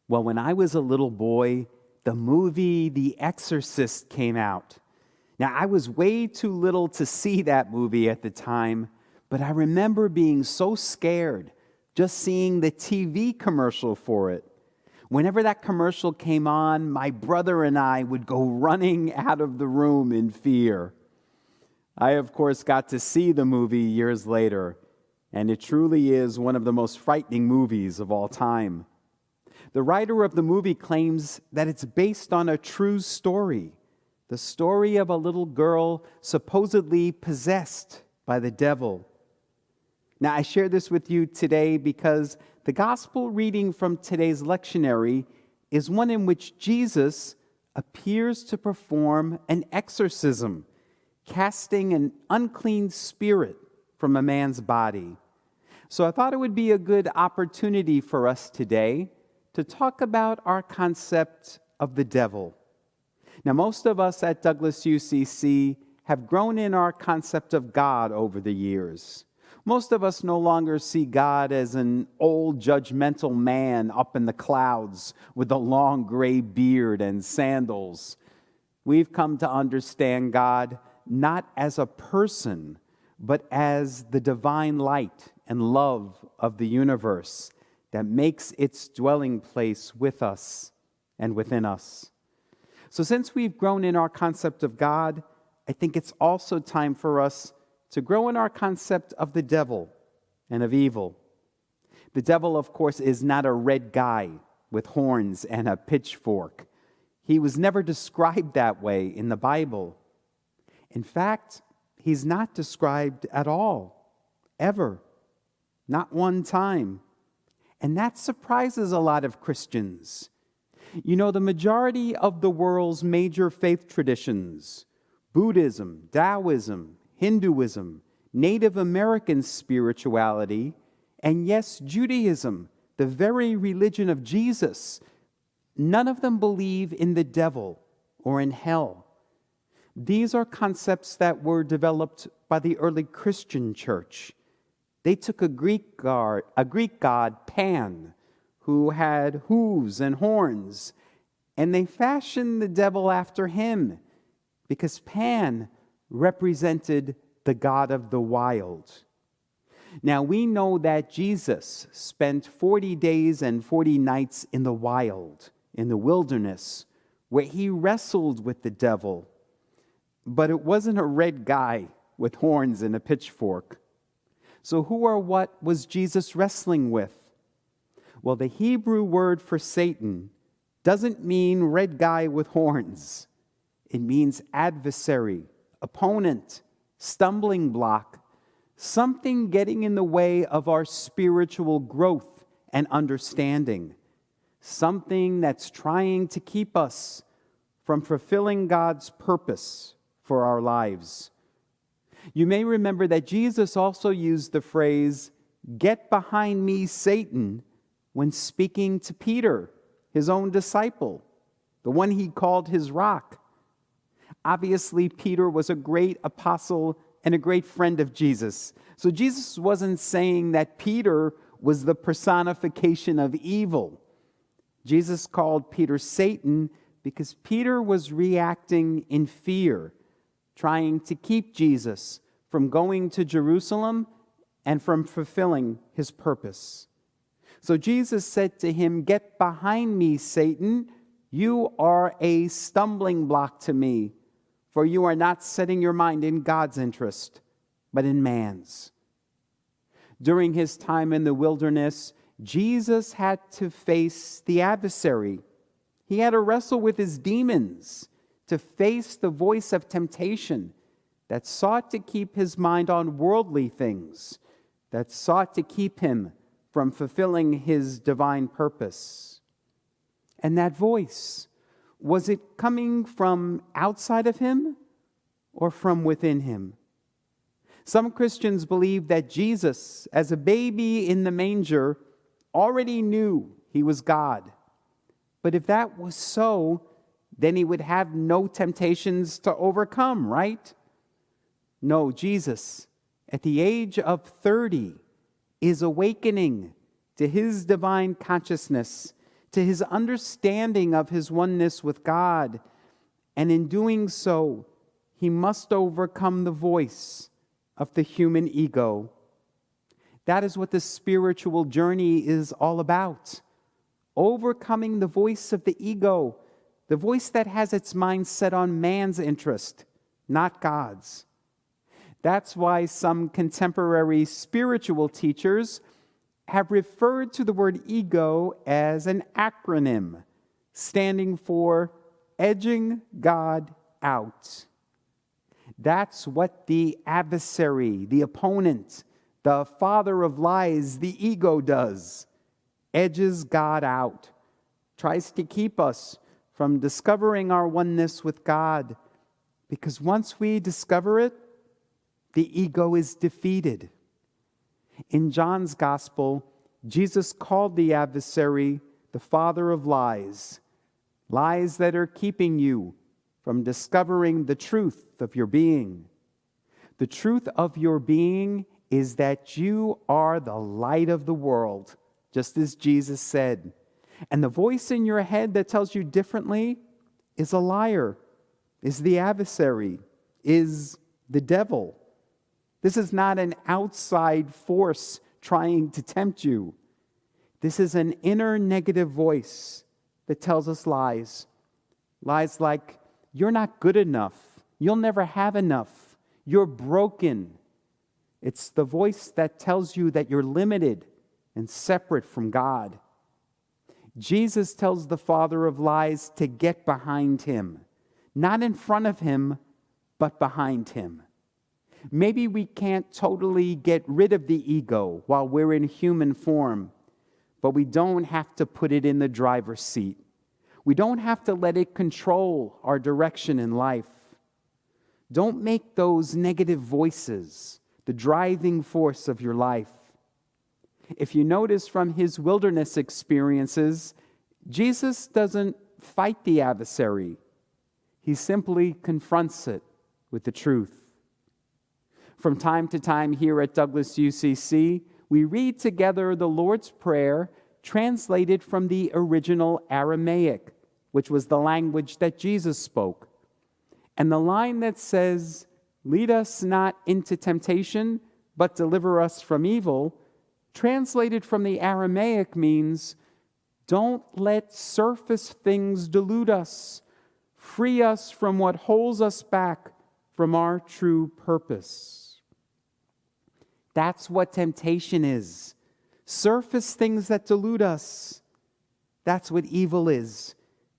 Well, when I was a little boy, the movie The Exorcist came out. Now, I was way too little to see that movie at the time, but I remember being so scared just seeing the TV commercial for it. Whenever that commercial came on, my brother and I would go running out of the room in fear. I, of course, got to see the movie years later, and it truly is one of the most frightening movies of all time. The writer of the movie claims that it's based on a true story, the story of a little girl supposedly possessed by the devil. Now, I share this with you today because the gospel reading from today's lectionary is one in which Jesus appears to perform an exorcism, casting an unclean spirit from a man's body. So I thought it would be a good opportunity for us today to talk about our concept of the devil. Now, most of us at Douglas UCC have grown in our concept of God over the years. Most of us no longer see God as an old judgmental man up in the clouds with a long gray beard and sandals. We've come to understand God not as a person, but as the divine light and love of the universe that makes its dwelling place with us and within us. So since we've grown in our concept of God, I think it's also time for us to grow in our concept of the devil and of evil. The devil, of course, is not a red guy with horns and a pitchfork. He was never described that way in the Bible. In fact, he's not described at all, ever, not one time. And that surprises a lot of Christians. You know, the majority of the world's major faith traditions, Buddhism, Taoism, Hinduism, Native American spirituality, and yes, Judaism, the very religion of Jesus, none of them believe in the devil or in hell. These are concepts that were developed by the early Christian church. They took a Greek god, Pan, who had hooves and horns, and they fashioned the devil after him because Pan represented the God of the wild. Now, we know that Jesus spent 40 days and 40 nights in the wild, in the wilderness, where he wrestled with the devil. But it wasn't a red guy with horns and a pitchfork. So who or what was Jesus wrestling with? Well, the Hebrew word for Satan doesn't mean red guy with horns. It means adversary, opponent, stumbling block, something getting in the way of our spiritual growth and understanding, something that's trying to keep us from fulfilling God's purpose for our lives. You may remember that Jesus also used the phrase, "Get behind me, Satan," when speaking to Peter, his own disciple, the one he called his rock. Obviously, Peter was a great apostle and a great friend of Jesus. So Jesus wasn't saying that Peter was the personification of evil. Jesus called Peter Satan because Peter was reacting in fear, trying to keep Jesus from going to Jerusalem and from fulfilling his purpose. So Jesus said to him, "Get behind me, Satan. You are a stumbling block to me, for you are not setting your mind in God's interest, but in man's." During his time in the wilderness, Jesus had to face the adversary. He had to wrestle with his demons, to face the voice of temptation that sought to keep his mind on worldly things, that sought to keep him from fulfilling his divine purpose. And that voice, was it coming from outside of him or from within him? Some Christians believe that Jesus, as a baby in the manger, already knew he was God. But if that was so, then he would have no temptations to overcome, right? No, Jesus, at the age of 30, is awakening to his divine consciousness, to his understanding of his oneness with God. And in doing so, he must overcome the voice of the human ego. That is what the spiritual journey is all about. Overcoming the voice of the ego, the voice that has its mind set on man's interest, not God's. That's why some contemporary spiritual teachers have referred to the word ego as an acronym, standing for edging God out. That's what the adversary, the opponent, the father of lies, the ego does. Edges God out, tries to keep us from discovering our oneness with God, because once we discover it, the ego is defeated. In John's Gospel, Jesus called the adversary the father of lies, lies that are keeping you from discovering the truth of your being. The truth of your being is that you are the light of the world, just as Jesus said. And the voice in your head that tells you differently is a liar, is the adversary, is the devil. This is not an outside force trying to tempt you. This is an inner negative voice that tells us lies. Lies like, you're not good enough. You'll never have enough. You're broken. It's the voice that tells you that you're limited and separate from God. Jesus tells the father of lies to get behind him, not in front of him, but behind him. Maybe we can't totally get rid of the ego while we're in human form, but we don't have to put it in the driver's seat. We don't have to let it control our direction in life. Don't make those negative voices the driving force of your life. If you notice from his wilderness experiences, Jesus doesn't fight the adversary. He simply confronts it with the truth. From time to time here at Douglas UCC, we read together the Lord's Prayer translated from the original Aramaic, which was the language that Jesus spoke. And the line that says, "Lead us not into temptation, but deliver us from evil," translated from the Aramaic means, don't let surface things delude us. Free us from what holds us back from our true purpose. That's what temptation is. Surface things that delude us. That's what evil is.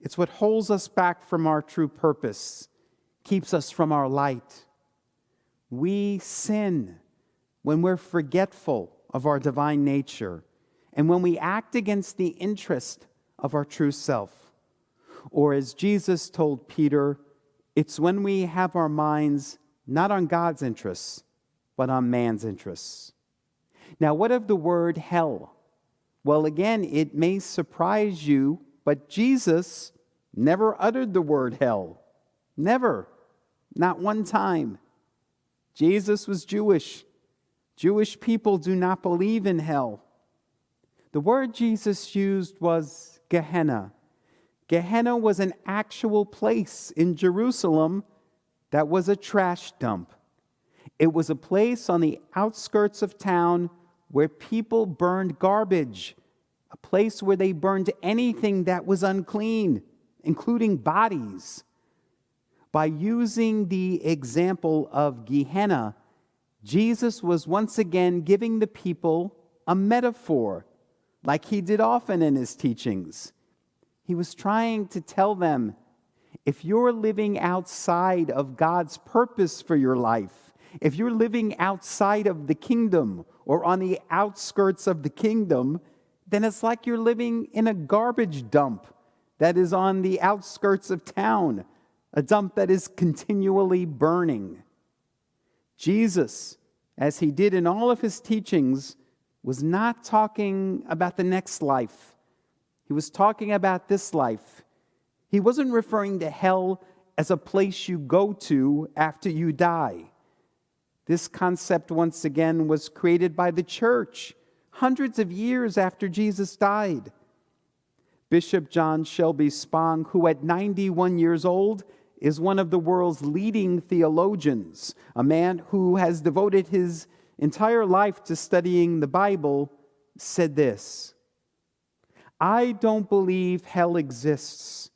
It's what holds us back from our true purpose, keeps us from our light. We sin when we're forgetful of our divine nature and when we act against the interest of our true self. Or as Jesus told Peter, it's when we have our minds not on God's interests, but on man's interests. Now, what of the word hell? Well, again, it may surprise you, but Jesus never uttered the word hell. Never. Not one time. Jesus was Jewish. Jewish people do not believe in hell. The word Jesus used was Gehenna. Gehenna was an actual place in Jerusalem that was a trash dump. It was a place on the outskirts of town where people burned garbage, a place where they burned anything that was unclean, including bodies. By using the example of Gehenna, Jesus was once again giving the people a metaphor, like he did often in his teachings. He was trying to tell them, if you're living outside of God's purpose for your life, if you're living outside of the kingdom or on the outskirts of the kingdom, then it's like you're living in a garbage dump that is on the outskirts of town, a dump that is continually burning. Jesus, as he did in all of his teachings, was not talking about the next life. He was talking about this life. He wasn't referring to hell as a place you go to after you die. This concept, once again, was created by the church hundreds of years after Jesus died. Bishop John Shelby Spong, who at 91 years old is one of the world's leading theologians, a man who has devoted his entire life to studying the Bible, said this: "I don't believe hell exists.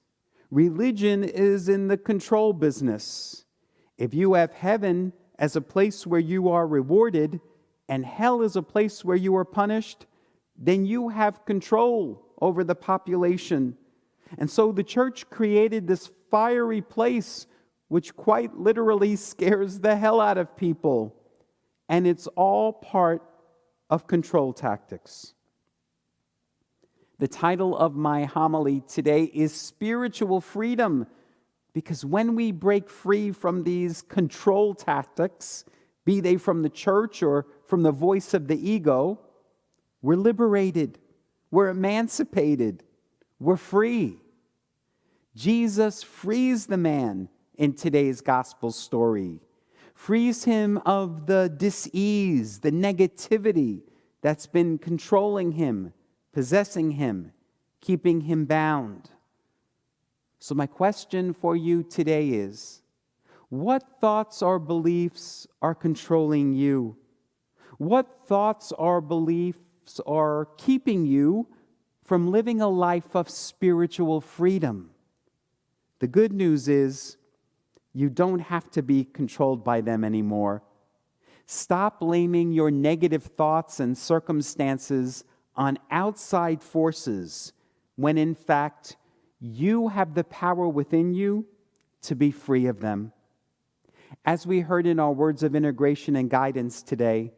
Religion is in the control business. If you have heaven as a place where you are rewarded and hell is a place where you are punished, then you have control over the population." And so the church created this fiery place which quite literally scares the hell out of people. And it's all part of control tactics. The title of my homily today is Spiritual Freedom, because when we break free from these control tactics, be they from the church or from the voice of the ego, we're liberated, we're emancipated, we're free. Jesus frees the man in today's gospel story, frees him of the dis-ease, the negativity that's been controlling him, possessing him, keeping him bound. So my question for you today is, what thoughts or beliefs are controlling you? What thoughts or beliefs are keeping you from living a life of spiritual freedom? The good news is you don't have to be controlled by them anymore. Stop blaming your negative thoughts and circumstances on outside forces when in fact you have the power within you to be free of them. As we heard in our words of integration and guidance today,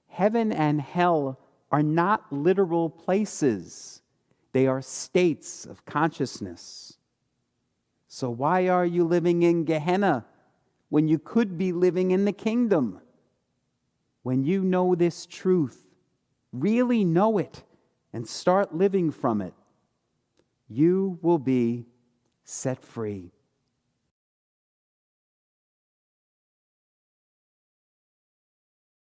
heaven and hell are not literal places. They are states of consciousness. So why are you living in Gehenna when you could be living in the kingdom? When you know this truth, really know it, and start living from it, you will be set free.